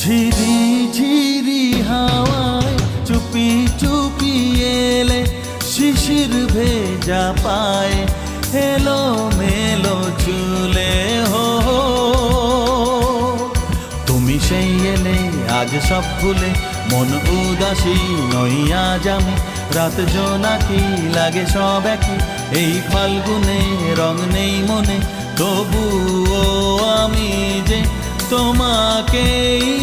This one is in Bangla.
ঝিরি ঝিরি হাওয়ায় চুপি চুপি এলে, শিশির ভেজা পায়ে এলো মেলো চুলে হো। তুমি সেই এলে আজ সব ভুলে, মন উদাসী নই আজ আমি। রাত জোনাকি লাগে সব একই, এই ফাল্গুনে রং নেই মনে, তবুও আমি যে তোমাকেই